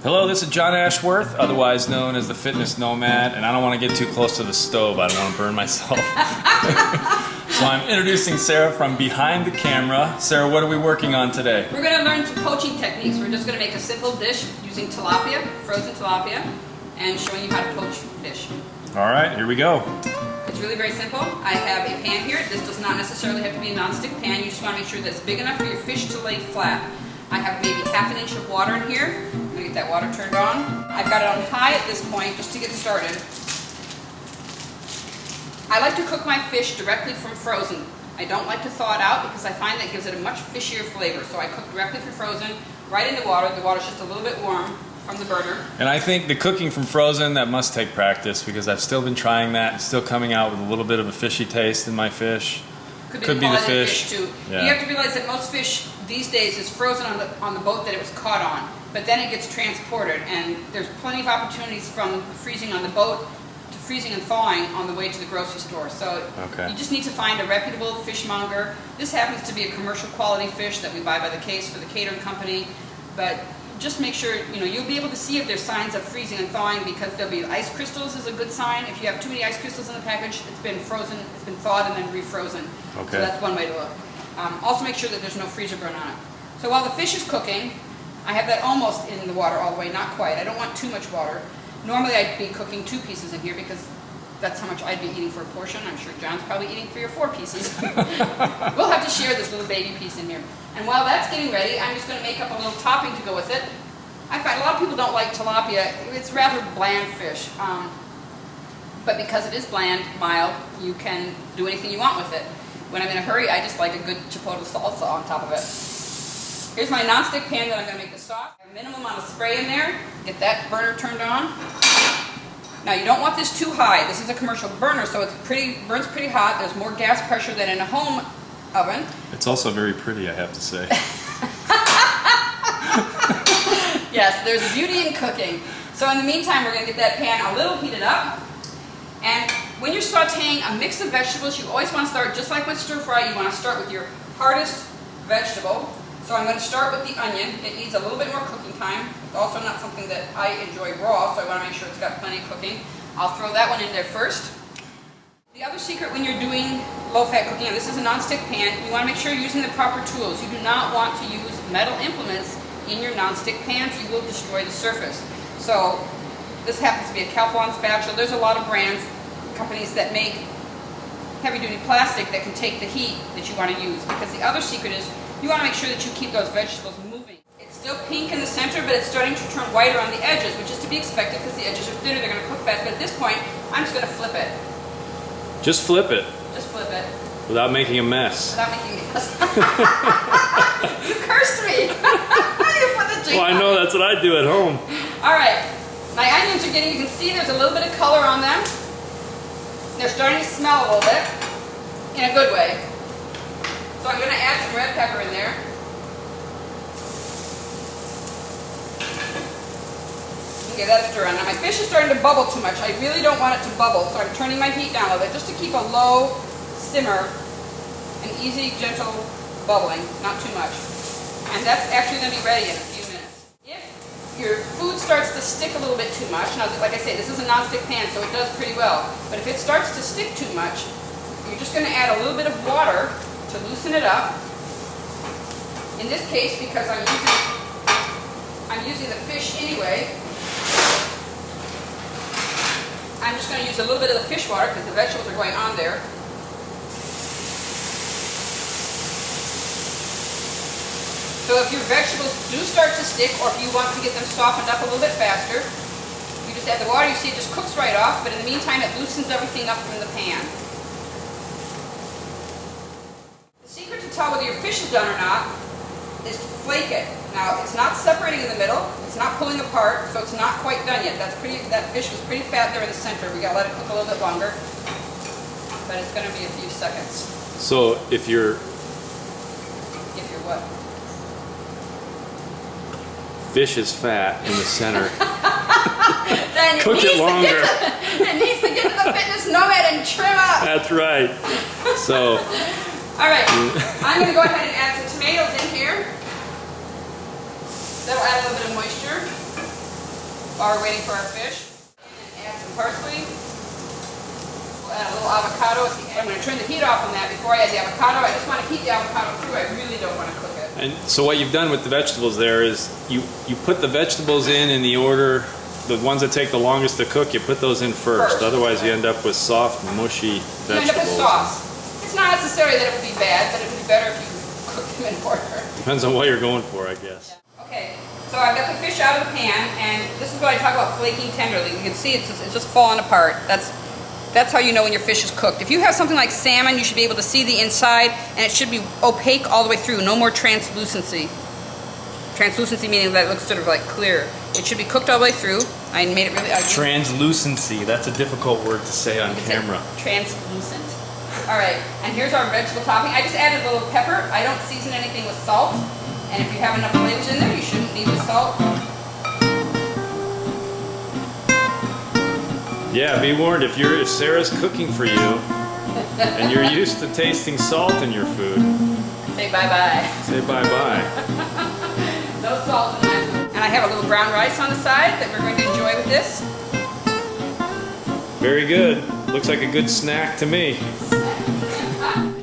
Hello, this is John Ashworth, otherwise known as the Fitness Nomad, and I don't want to get too close to the stove. I don't want to burn myself. So I'm introducing Sarah from behind the camera. Sarah, what are we working on today? We're going to learn some poaching techniques. We're just going to make a simple dish using tilapia, frozen tilapia, and showing you how to poach fish. All right, here we go. It's really very simple. I have a pan here. This does not necessarily have to be a non-stick pan. You just want to make sure that it's big enough for your fish to lay flat. I have maybe half an inch of water in here. I'm going to get that water turned on. I've got it on high at this point just to get started. I like to cook my fish directly from frozen. I don't like to thaw it out because I find that gives it a much fishier flavor. So I cook directly from frozen, right in the water. The water's just a little bit warm from the burner. And I think the cooking from frozen, that must take practice because I've still been trying that. It's still coming out with a little bit of a fishy taste in my fish. Could be the fish too. Yeah. You have to realize that most fish these days is frozen on the boat that it was caught on, but then it gets transported, and there's plenty of opportunities from freezing on the boat to freezing and thawing on the way to the grocery store. So You just need to find a reputable fishmonger. This happens to be a commercial quality fish that we buy by the case for the catering company, but just make sure, you'll be able to see if there's signs of freezing and thawing because there'll be ice crystals is a good sign. If you have too many ice crystals in the package, it's been frozen, it's been thawed and then refrozen. Okay. So that's one way to look. Also make sure that there's no freezer burn on it. So while the fish is cooking, I have that almost in the water all the way, not quite. I don't want too much water. Normally I'd be cooking 2 pieces in here because that's how much I'd be eating for a portion. I'm sure John's probably eating 3 or 4 pieces. We'll have to share this little baby piece in here. And while that's getting ready, I'm just going to make up a little topping to go with it. I find a lot of people don't like tilapia. It's rather bland fish. But because it is bland, mild, you can do anything you want with it. When I'm in a hurry, I just like a good chipotle salsa on top of it. Here's my nonstick pan that I'm going to make the sauce. A minimum amount of spray in there. Get that burner turned on. Now you don't want this too high. This is a commercial burner, so it burns pretty hot. There's more gas pressure than in a home oven. It's also very pretty, I have to say. Yes, there's beauty in cooking. So in the meantime, we're going to get that pan a little heated up. And when you're sauteing a mix of vegetables, you always want to start, just like with stir fry, you want to start with your hardest vegetable. So I'm going to start with the onion. It needs a little bit more cooking time. It's also not something that I enjoy raw, so I want to make sure it's got plenty of cooking. I'll throw that one in there first. The other secret when you're doing low-fat cooking, and this is a non-stick pan, you want to make sure you're using the proper tools. You do not want to use metal implements in your non-stick pans. You will destroy the surface. So this happens to be a Calphalon spatula. There's a lot of brands, companies that make heavy-duty plastic that can take the heat that you want to use. Because the other secret is you want to make sure that you keep those vegetables moving. It's still pink in the center, but it's starting to turn whiter on the edges, which is to be expected because the edges are thinner. They're going to cook fast. But at this point, I'm just going to flip it. Just flip it. Just flip it. Without making a mess. Without making a mess. You cursed me. Well, I know that's what I do at home. All right, my onions are getting, you can see there's a little bit of color on them. They're starting to smell a little bit, in a good way. So I'm going to add some red pepper in there. Okay, that's stir on. Now my fish is starting to bubble too much. I really don't want it to bubble, so I'm turning my heat down a little bit just to keep a low simmer, an easy, gentle bubbling, not too much. And that's actually going to be ready in a few minutes. If your food starts to stick a little bit too much, now like I say, this is a non-stick pan, so it does pretty well. But if it starts to stick too much, you're just going to add a little bit of water to loosen it up. In this case, because I'm using the fish anyway, I'm just going to use a little bit of the fish water because the vegetables are going on there. So if your vegetables do start to stick, or if you want to get them softened up a little bit faster, you just add the water. You see it just cooks right off, but in the meantime it loosens everything up from the pan. The secret to tell whether your fish is done or not is to flake it. Now it's not separating in the middle, it's not pulling apart, so it's not quite done yet. That fish was pretty fat there in the center. We got to let it cook a little bit longer, but it's going to be a few seconds. So if you're what? Fish is fat in the center. Then Cook it longer. It needs to get to the Fitness Nomad and trim up. That's right. So. All right, I'm going to go ahead and add some tomatoes in here. That'll add a little bit of moisture. while we're waiting for our fish. Add some parsley. We'll add a little avocado at the end. I'm going to turn the heat off on that before I add the avocado. I just want to keep the avocado through. I really don't want to cook it. And so what you've done with the vegetables there is you put the vegetables in the order, the ones that take the longest to cook, you put those in first. Otherwise you end up with soft, mushy vegetables. You end up with sauce. It's not necessary that it would be bad, but it would be better if you cook them in order. Depends on what you're going for, I guess. Yeah. Okay, so I've got the fish out of the pan, and this is what I talk about flaking tenderly. You can see it's just falling apart. That's how you know when your fish is cooked. If you have something like salmon, you should be able to see the inside, and it should be opaque all the way through. No more translucency. Translucency meaning that it looks sort of like clear. It should be cooked all the way through. I made it really ugly. Translucency, that's a difficult word to say on camera. Translucent. All right, and here's our vegetable topping. I just added a little pepper. I don't season anything with salt. And if you have enough flavors in there, you shouldn't need the salt. Yeah, be warned, if Sarah's cooking for you and you're used to tasting salt in your food, say bye-bye. Say bye-bye. No salt in my food. And I have a little brown rice on the side that we're going to enjoy with this. Very good. Looks like a good snack to me. Snack.